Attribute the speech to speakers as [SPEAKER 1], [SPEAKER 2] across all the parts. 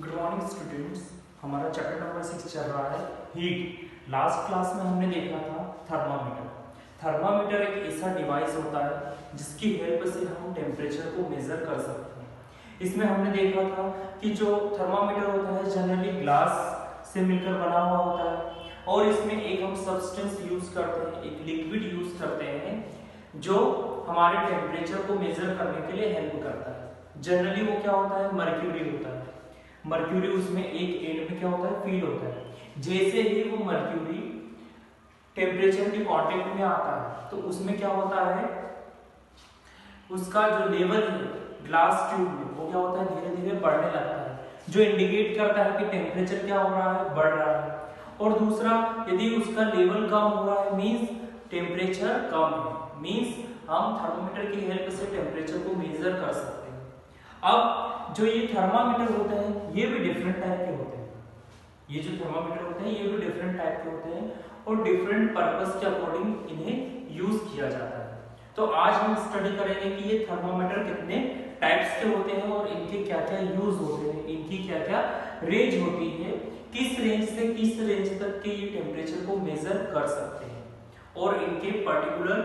[SPEAKER 1] Good morning students. हमारा chapter number 6 चल रहा है हीट। लास्ट क्लास में हमने देखा था थर्मामीटर। थर्मामीटर एक ऐसा डिवाइस होता है जिसकी हेल्प से हम टेम्परेचर को मेजर कर सकते हैं। इसमें हमने देखा था कि जो थर्मामीटर होता है जनरली ग्लास से मिलकर बना हुआ होता है और इसमें एक हम सब्सटेंस यूज करते हैं, एक लिक्विड यूज करते हैं जो हमारे टेम्परेचर को मेजर करने के लिए हेल्प करता है। जनरली वो क्या होता है, मर्क्यूरी होता है। मर्क्यूरी उसमें एक एंड में क्या होता है, फील होता है। जैसे ही वो मर्क्यूरी टेम्परेचर के कांटेक्ट में आता है तो उसमें क्या होता है, उसका जो लेवल है ग्लास ट्यूब में वो क्या होता है, धीरे धीरे बढ़ने लगता है, जो इंडिकेट करता है कि टेम्परेचर क्या हो रहा है, बढ़ रहा है। और दूसरा, यदि उसका लेवल कम हो रहा है मींस टेम्परेचर कम है, मींस हम थर्मोमीटर की हेल्प से टेम्परेचर को मेजर कर सकते हैं। अब जो ये थर्मामीटर होते हैं ये भी डिफरेंट टाइप के होते हैं। ये जो थर्मामीटर होते हैं ये भी डिफरेंट टाइप के होते हैं और डिफरेंट पर्पस के अकॉर्डिंग इन्हें यूज किया जाता है। तो आज हम स्टडी करेंगे कि ये थर्मामीटर कितने टाइप्स के होते हैं और इनके क्या क्या यूज होते हैं, इनकी क्या क्या रेंज होती है, किस रेंज से किस रेंज तक के ये टेम्परेचर को मेजर कर सकते हैं और इनके पर्टिकुलर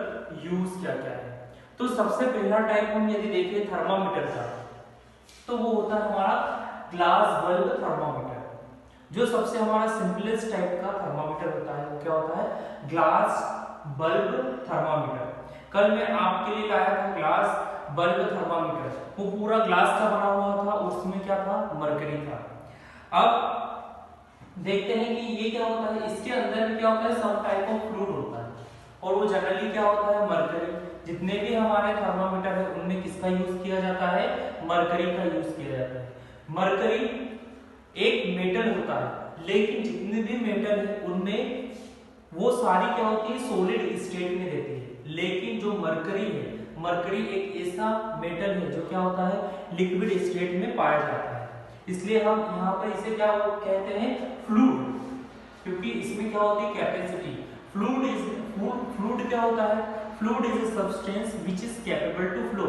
[SPEAKER 1] यूज क्या क्या है। तो सबसे पहला टाइप हम यदि देखें थर्मामीटर का तो वो होता है हमारा ग्लास बल्ब थर्मामीटर। जो सबसे हमारा सिंपलेस्ट टाइप का थर्मामीटर होता है वो क्या होता है, ग्लास बल्ब थर्मामीटर। कल मैं आपके लिए लाया था ग्लास बल्ब थर्मामीटर, वो पूरा ग्लास का बना हुआ था, उसमें क्या था, मरकरी था। अब देखते हैं कि ये क्या होता है, इसके अंदर क्या होता है, सम टाइप ऑफ फ्लूइड होता है और वो जनरली क्या होता है, मरकरी। जितने भी हमारे थर्मामीटर है उनमें किसका यूज किया जाता है, मरकरी का यूज किया जाता है। मरकरी एक मेटल होता है, लेकिन जितने भी मेटल है उनमें वो सारी क्या होती है, सॉलिड स्टेट में रहती है। लेकिन जो मरकरी है, मरकरी एक ऐसा मेटल है जो क्या होता है, लिक्विड स्टेट में पाया जाता है। इसलिए हम यहाँ पर इसे क्या कहते हैं, फ्लूइड, क्योंकि इसमें क्या होती है, कैपेसिटी। फ्लूइड क्या होता है, fluid is a substance which is capable to flow.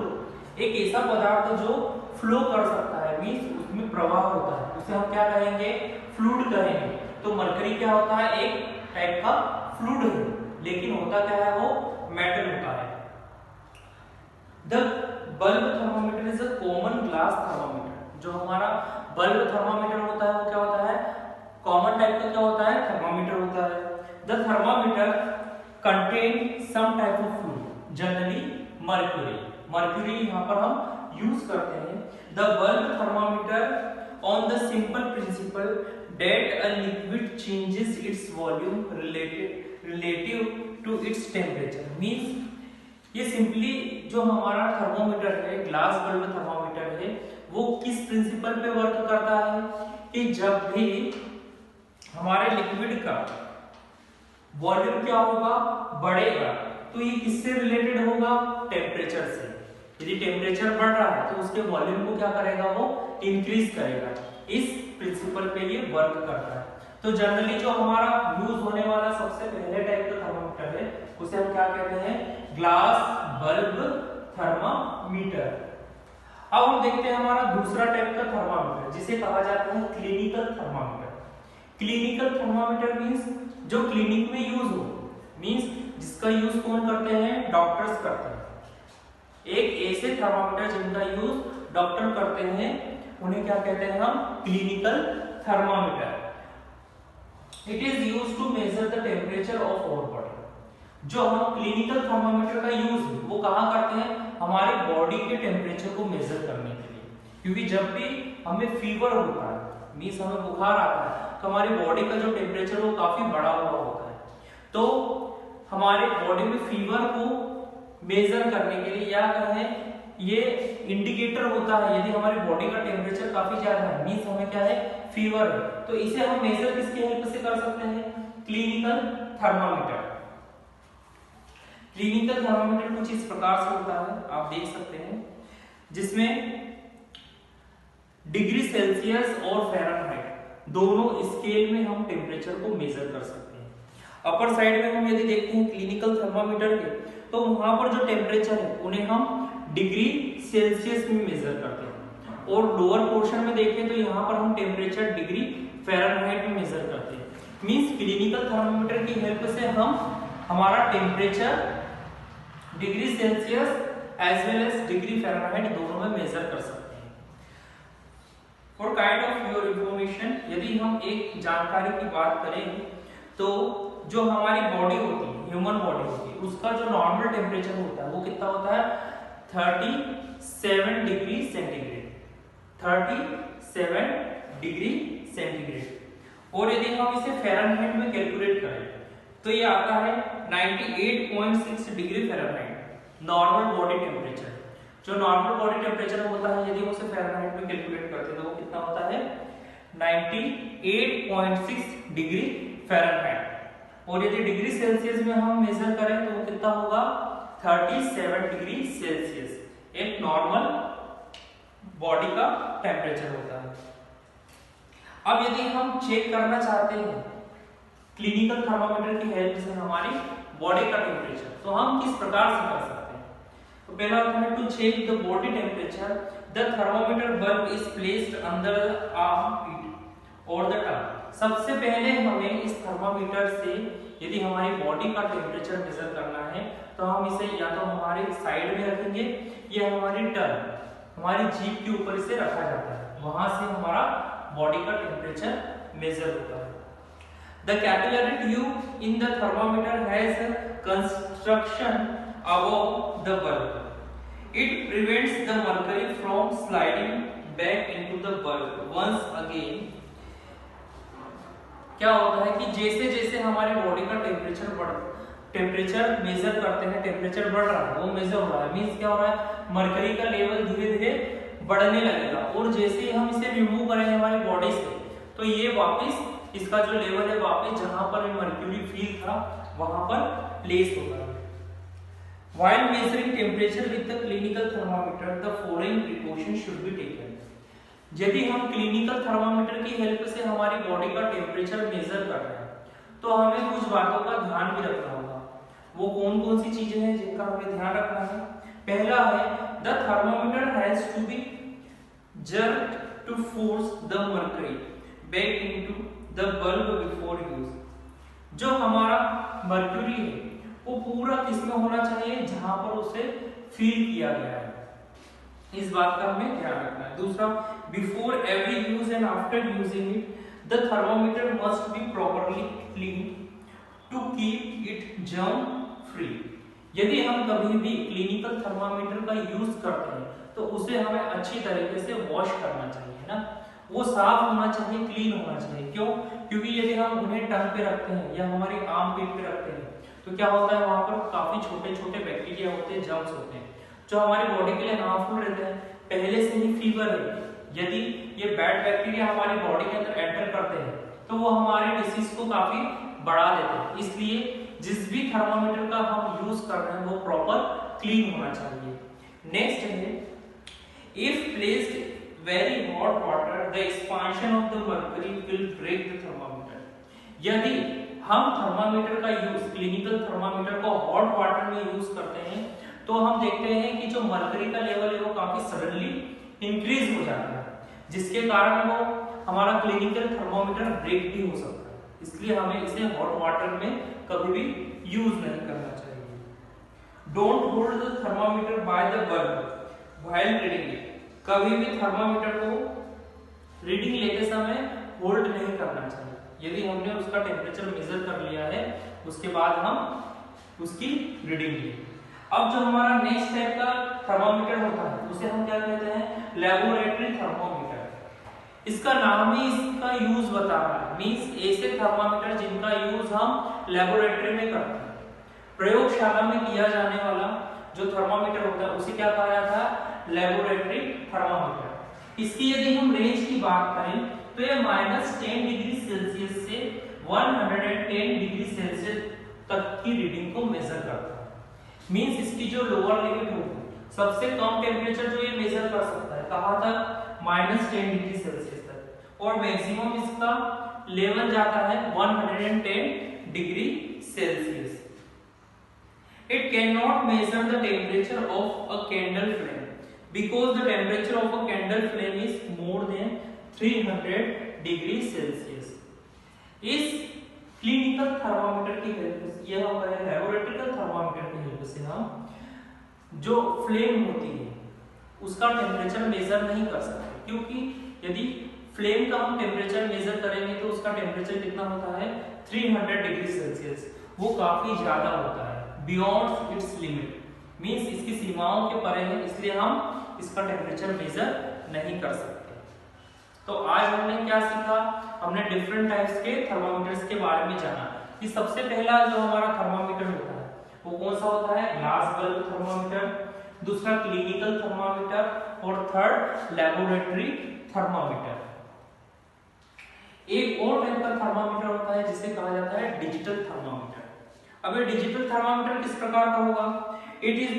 [SPEAKER 1] एक ऐसा पदार्थ जो फ्लो कर सकता है, मींस उसमें प्रवाह होता है, उसे हम क्या कहेंगे, फ्लूइड कहेंगे। तो मरकरी क्या होता है, एक टाइप का फ्लूइड है, लेकिन होता क्या है, वो मेटल होता है। The bulb thermometer is a common glass thermometer. जो हमारा बल्ब थर्मामीटर होता है वो क्या होता है, कॉमन टाइप का क्या होता है, थर्मामीटर होता है। The thermometer contain some type of fluid, generally mercury. Mercury यहाँ पर हम यूज करते हैं। The bulb thermometer on the simple principle that a liquid changes its volume relative to its temperature, means ये सिंपली जो हमारा थर्मोमीटर है, glass bulb thermometer है, वो किस प्रिंसिपल पे वर्क करता है कि जब भी हमारे लिक्विड का वॉल्यूम क्या होगा, बढ़ेगा, तो ये किससे रिलेटेड होगा, टेम्परेचर से। यदि टेम्परेचर बढ़ रहा है तो उसके वॉल्यूम को क्या करेगा, वो इंक्रीज करेगा। इस प्रिंसिपल पे ये वर्क करता है। तो जनरली जो हमारा यूज होने वाला सबसे पहले टाइप का थर्मामीटर है उसे हम क्या कहते हैं, ग्लास बल्ब थर्मामीटर। अब हम देखते हैं हमारा दूसरा टाइप का थर्मामीटर जिसे कहा जाता है clinical thermometer. Clinical thermometer means जो क्लिनिक में यूज हो, मींस जिसका यूज कौन करते हैं, डॉक्टर्स करते हैं। एक ऐसे थर्मामीटर जिनका यूज डॉक्टर करते हैं उन्हें क्या कहते हैं हम, clinical thermometer. It is used to measure the temperature of our body. जो हम क्लिनिकल थर्मामीटर का यूज वो कहाँ करते हैं, हमारी बॉडी के टेम्परेचर को मेजर करने के लिए। क्योंकि जब भी हमें फीवर होता है, मींस हमें बुखार आता है, तो हमारी बॉडी का जो टेम्परेचर वो काफी बढ़ा हुआ होता है। तो हमारे बॉडी में फीवर को मेजर करने के लिए या कहें ये इंडिकेटर होता है, यदि हमारी बॉडी का टेम्परेचर काफी ज्यादा है, मींस हमें क्या है, फीवर है, तो इसे हम मेजर किसके हेल्प से कर सकते हैं, क्लिनिकल थर्मामीटर। क्लिनिकल थर्मामीटर कुछ इस प्रकार से होता है, आप देख सकते हैं, जिसमें डिग्री सेल्सियस और फ़ारेनहाइट दोनों स्केल में हम टेम्परेचर को मेजर कर सकते हैं। अपर साइड में हम यदि देखते हैं क्लिनिकल थर्मामीटर के, तो वहां पर जो टेम्परेचर है उन्हें हम डिग्री सेल्सियस में मेजर करते हैं और लोअर पोर्शन में देखें तो यहाँ पर हम टेम्परेचर डिग्री फ़ारेनहाइट में मेजर करते हैं। मींस क्लिनिकल थर्मामीटर की हेल्प से हम हमारा temperature degree Celsius as well as degree Fahrenheit दोनों में मेजर कर सकते हैं। For kind of your information, यदि हम एक जानकारी की बात करें तो जो हमारी बॉडी होती है, ह्यूमन बॉडी होती है, उसका जो नॉर्मल टेम्परेचर होता है वो कितना होता है 37 डिग्री सेंटीग्रेड, 37 डिग्री सेंटीग्रेड। और यदि हम इसे फ़ारेनहाइट में कैलकुलेट करें तो ये आता है 98.6 degree Fahrenheit normal body temperature. जो नॉर्मल बॉडी टेम्परेचर होता है यदि हम उसे फ़ारेनहाइट में कैलकुलेट करते हैं तो वो कितना होता है 98.6 डिग्री फ़ारेनहाइट। और यदि डिग्री सेल्सियस में हम मेजर करें तो वो कितना होगा 37 डिग्री सेल्सियस, एक नॉर्मल बॉडी का टेम्परेचर होता है। अब यदि हम चेक करना चाहते हैं क्लिनिकल थर्मामीटर की हेल्प से हमारी बॉडी का टेम्परेचर, तो हम किस प्रकार से कर सकते हैं? तो पहला होता है to check the body temperature the thermometer bulb is placed under the armpit और द टंग। सबसे पहले हमें इस थर्मामीटर से यदि हमारी बॉडी का टेम्परेचर मेजर करना है तो हम इसे या तो हमारे साइड में रखेंगे या हमारी टंग, हमारी जीभ के ऊपर इसे रखा जाता है, वहां से हमारा बॉडी का टेम्परेचर मेजर होता है। The capillary tube in the thermometer has a construction above the bulb. It prevents the mercury from sliding back into the bulb once again. क्या होता है कि जैसे जैसे हमारी बॉडी का टेम्परेचर मेजर करते हैं, टेम्परेचर बढ़ रहा है, वो मेजर हो रहा है, मींस क्या हो रहा है मरकरी का लेवल धीरे धीरे बढ़ने लगेगा। और जैसे ही हम इसे रिमूव करेंगे हमारी बॉडी से तो ये वापस इसका जो लेवल है वापस जहां पर मर्क्यूरी फील था वहां पर प्लेस होगा। While measuring temperature with the clinical thermometer, the following precautions should be taken. यदि हम क्लिनिकल थर्मामीटर की हेल्प से हमारी बॉडी का टेम्परेचर मेजर कर रहे हैं तो हमें कुछ बातों का ध्यान भी रखना होगा। वो कौन कौन सी चीजें हैं जिनका हमें ध्यान रखना है? पहला है the thermometer has to be jerked to force the mercury back into the bulb before use. जो हमारा मर्क्यूरी है वो पूरा किसमें होना चाहिए जहां पर उसे फील किया गया है, इस बात का हमें ध्यान रखना है। दूसरा, before every use and after using it the thermometer must be properly clean to keep it germ free. यदि हम कभी भी क्लिनिकल थर्मामीटर का यूज करते हैं तो उसे हमें अच्छी तरीके से वॉश करना चाहिए ना, वो साफ होना चाहिए, क्लीन होना चाहिए। क्यों? क्योंकि यदि हम उन्हें टंग पे रखते हैं या हमारी आर्म पिट पे रखते हैं तो क्या होता है वहां पर काफी छोटे छोटे बैक्टीरिया होते हैं, जर्म्स होते हैं जो हमारी बॉडी के लिए हार्मफुल रहते हैं। पहले से ही फीवर है, यदि ये बैड बैक्टीरिया हमारी बॉडी के अंदर एंटर करते हैं तो वो हमारे डिसीज को काफी बढ़ा देते हैं। इसलिए जिस भी थर्मामीटर का हम यूज कर रहे हैं वो प्रॉपर क्लीन होना चाहिए। नेक्स्ट है, if placed very hot water the expansion of the mercury will break the thermometer. यदि हम थर्मामीटर का यूज क्लिनिकल थर्मामीटर को हॉट वाटर में यूज करते हैं तो हम देखते हैं कि जो मर्करी का लेवल है वो काफी सडनली इंक्रीज हो जाता है, जिसके कारण वो हमारा क्लिनिकल थर्मामीटर ब्रेक भी हो सकता है। इसलिए हमें इसे हॉट वाटर में कभी भी यूज नहीं करना चाहिए। Don't hold the thermometer by the bulb while reading it. कभी भी थर्मामीटर को रीडिंग लेते समय होल्ड नहीं करना चाहिए। यदि हमने उसका टेम्परेचर मेजर कर लिया है उसके बाद हम उसकी रीडिंग लें। अब जो हमारा नेक्स्ट टाइप का थर्मामीटर होता है उसे हम क्या कहते हैं? Laboratory thermometer. इसका नाम ही इसका यूज बता रहा है, मींस ऐसे थर्मामीटर जिनका यूज हम लैबोरेटरी में करते हैं। प्रयोगशाला में किया जाने वाला जो थर्मामीटर होता है उसे क्या कहा जाता है? Laboratory thermometer. इसकी यदि हम रेंज की बात करें तो ये -10 डिग्री सेल्सियस से 110 डिग्री सेल्सियस तक की रीडिंग को मेजर करता है। मींस इसकी जो लोअर लिमिट होगी, सबसे कम टेम्परेचर जो ये मेजर कर सकता है कहां तक? -10 डिग्री सेल्सियस तक, और मैक्सिमम इसका लेवल जाता है 110 degree Celsius. It cannot measure the temperature of a candle flame. because the temperature of a candle flame is more than 300 degree Celsius. इस क्लिनिकल थर्मामीटर की हेल्प से, यह हमारे लैबोरेटरिकल थर्मामीटर की हेल्प से हम जो फ्लेम होती है उसका टेम्परेचर मेजर नहीं कर सकते, क्योंकि यदि फ्लेम का हम टेम्परेचर मेजर करेंगे तो उसका टेम्परेचर कितना होता है 300 डिग्री सेल्सियस, वो काफी ज्यादा होता है, बियॉन्ड इट्स लिमिट, मींस इसकी सीमाओं के परे है, इसलिए हम इसका टेम्परेचर मेजर नहीं कर सकते। तो आज हमने क्या सीखा, हमने डिफरेंट टाइप्स के थर्मामीटर्स के बारे में जाना कि सबसे पहला जो हमारा थर्मामीटर होता है वो कौन सा होता है, ग्लास बल्ब थर्मामीटर, दूसरा क्लिनिकल थर्मामीटर और थर्ड लेबोरेटरी थर्मामीटर। एक और टाइप का थर्मामीटर होता है जिसे कहा जाता है डिजिटल थर्मामीटर। अब ये डिजिटल थर्मामीटर किस प्रकार का होगा, it is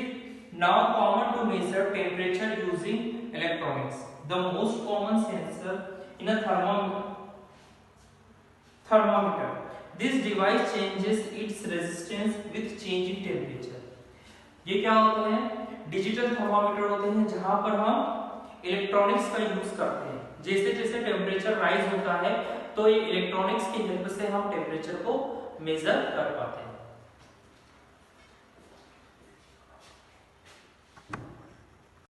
[SPEAKER 1] now common to measure temperature using electronics, the most common sensor in a thermometer. This device changes its resistance with change in temperature. ये क्या होते हैं, डिजिटल थर्मामीटर होते हैं जहां पर हम इलेक्ट्रॉनिक्स का यूज करते हैं, जैसे जैसे टेम्परेचर राइज होता है तो ये इलेक्ट्रॉनिक्स की हेल्प से हम टेम्परेचर को मेजर कर पाते हैं।